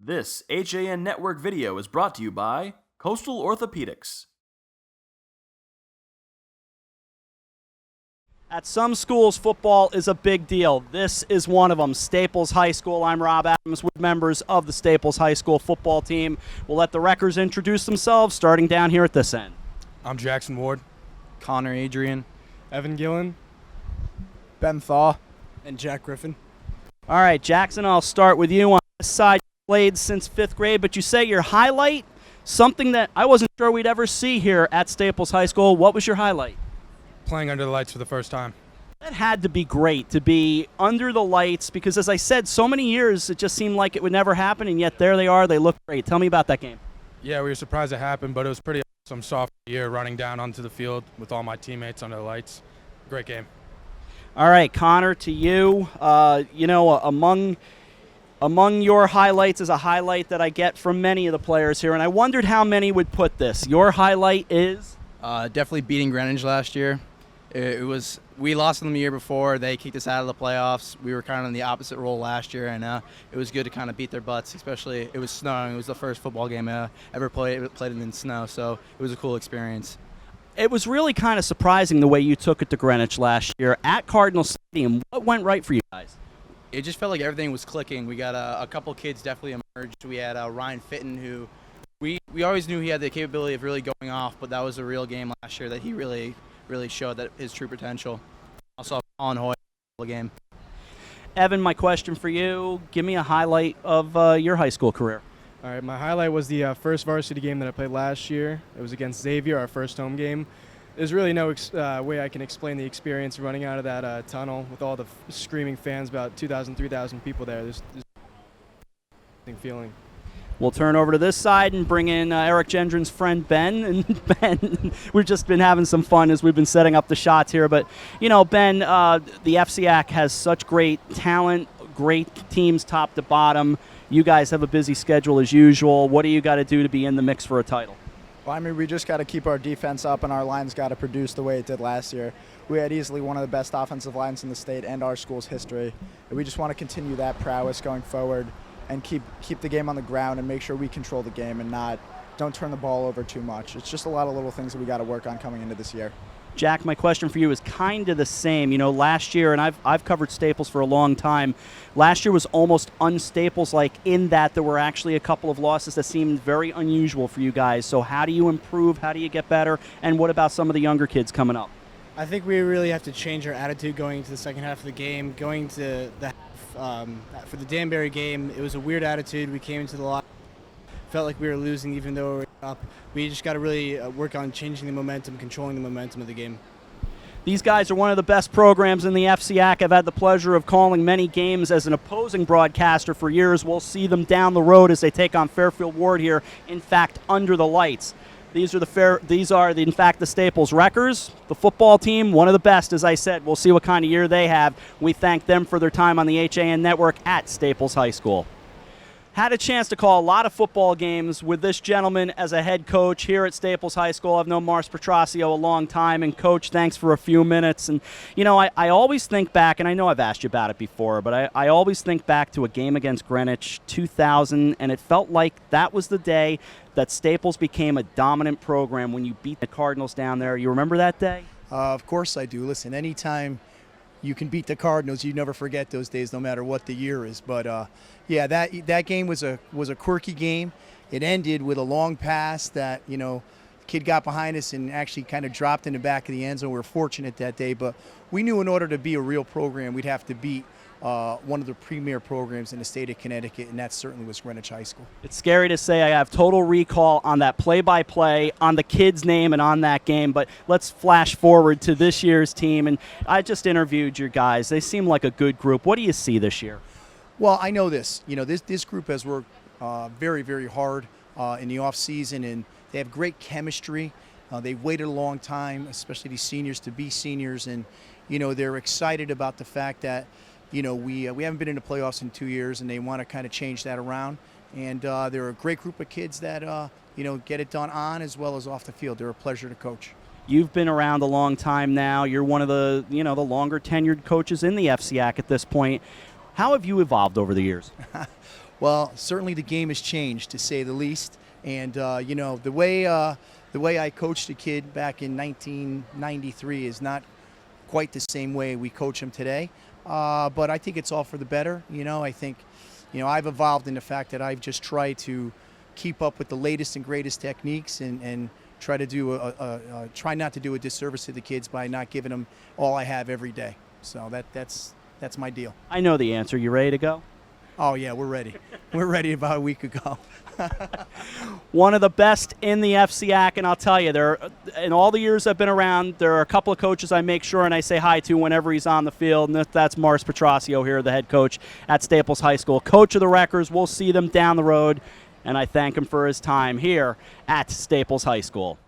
This HAN Network video is brought to you by Coastal Orthopedics. At some schools, football is a big deal. This is one of them. Staples High School. I'm Rob Adams with members of the Staples High School football team. We'll let the Wreckers introduce themselves, starting down here at this end. I'm Jackson Ward. Connor Adrian. Evan Gillen. Ben Thaw. And Jack Griffin. All right, Jackson, I'll start with you on this side. You played since 5th grade, but you say your highlight, something that I wasn't sure we'd ever see here at Staples High School. What was your highlight? Playing under the lights for the first time. That had to be great to be under the lights because, as I said, so many years it just seemed like it would never happen, and yet there they are. They look great. Tell me about that game. Yeah, we were surprised it happened, but it was pretty awesome sophomore year running down onto the field with all my teammates under the lights. Great game. All right, Connor, to you. Among your highlights is a highlight that I get from many of the players here, and I wondered how many would put this. Your highlight is? Definitely beating Greenwich last year. We lost them the year before. They kicked us out of the playoffs. We were kind of in the opposite role last year, and it was good to kind of beat their butts, especially it was snowing. It was the first football game I ever played in snow, so it was a cool experience. It was really kind of surprising the way you took it to Greenwich last year at Cardinal Stadium. What went right for you guys? It just felt like everything was clicking. We got a couple kids definitely emerged. We had Ryan Fitton, who we always knew he had the capability of really going off, but that was a real game last year that he really showed that his true potential. Also, Colin Hoy, game. Evan, my question for you, give me a highlight of your high school career. All right, my highlight was the first varsity game that I played last year. It was against Xavier, our first home game. There's really no way I can explain the experience running out of that tunnel with all the screaming fans, about 2,000, 3,000 people there. There's feeling. We'll turn over to this side and bring in Eric Gendron's friend Ben. And Ben, we've just been having some fun as we've been setting up the shots here. But, you know, Ben, the FCIAC has such great talent, great teams top to bottom. You guys have a busy schedule as usual. What do you got to do to be in the mix for a title? Well, I mean, we just got to keep our defense up, and our line's got to produce the way it did last year. We had easily one of the best offensive lines in the state and our school's history. And we just want to continue that prowess going forward and keep the game on the ground and make sure we control the game and don't turn the ball over too much. It's just a lot of little things that we got to work on coming into this year. Jack, my question for you is kind of the same. You know, last year, and I've covered Staples for a long time, last year was almost un-Staples-like in that there were actually a couple of losses that seemed very unusual for you guys. So how do you improve? How do you get better? And what about some of the younger kids coming up? I think we really have to change our attitude going into the second half of the game. Going to the for the Danbury game, it was a weird attitude. We came into the locker, felt like we were losing even though we were up. We just got to really work on changing the momentum, controlling the momentum of the game. These guys are one of the best programs in the FCIAC. I've had the pleasure of calling many games as an opposing broadcaster for years. We'll see them down the road as they take on Fairfield Ward here, in fact, under the lights. These are in fact the Staples Wreckers, the football team, one of the best, as I said. We'll see what kind of year they have. We thank them for their time on the HAN Network at Staples High School. Had a chance to call a lot of football games with this gentleman as a head coach here at Staples High School. I've known Mars Petrosio a long time, and Coach, thanks for a few minutes. And, you know, I always think back, and I know I've asked you about it before, but I always think back to a game against Greenwich, 2000, and it felt like that was the day that Staples became a dominant program when you beat the Cardinals down there. You remember that day? Of course I do. Listen, anytime you can beat the Cardinals, you never forget those days, no matter what the year is. But yeah, that game was a quirky game. It ended with a long pass that, you know, the kid got behind us and actually kind of dropped in the back of the end zone. We were fortunate that day, but we knew in order to be a real program, we'd have to beat one of the premier programs in the state of Connecticut, and that certainly was Greenwich High School. It's scary to say I have total recall on that play-by-play, on the kid's name, and on that game, but let's flash forward to this year's team. And I just interviewed your guys. They seem like a good group. What do you see this year? Well, I know this. You know, this group has worked very, very hard in the off season, and they have great chemistry. They've waited a long time, especially these seniors, to be seniors, and you know they're excited about the fact that you know we haven't been in the playoffs in 2 years, and they want to kind of change that around. And they're a great group of kids that you know get it done on as well as off the field. They're a pleasure to coach. You've been around a long time now. You're one of the the longer tenured coaches in the FCIAC at this point. How have you evolved over the years? Well, certainly the game has changed, to say the least. And you know, the way I coached a kid back in 1993 is not quite the same way we coach them today. But I think it's all for the better. You know, I think, you know, I've evolved in the fact that I've just tried to keep up with the latest and greatest techniques and try to do try not to do a disservice to the kids by not giving them all I have every day. So that's my deal. I know the answer. You ready to go? Oh yeah, we're ready. We're ready about a week ago. One of the best in the FCIAC, and I'll tell you, in all the years I've been around, there are a couple of coaches I make sure and I say hi to whenever he's on the field, and that's Mars Petrosio here, the head coach at Staples High School. Coach of the Wreckers. We'll see them down the road, and I thank him for his time here at Staples High School.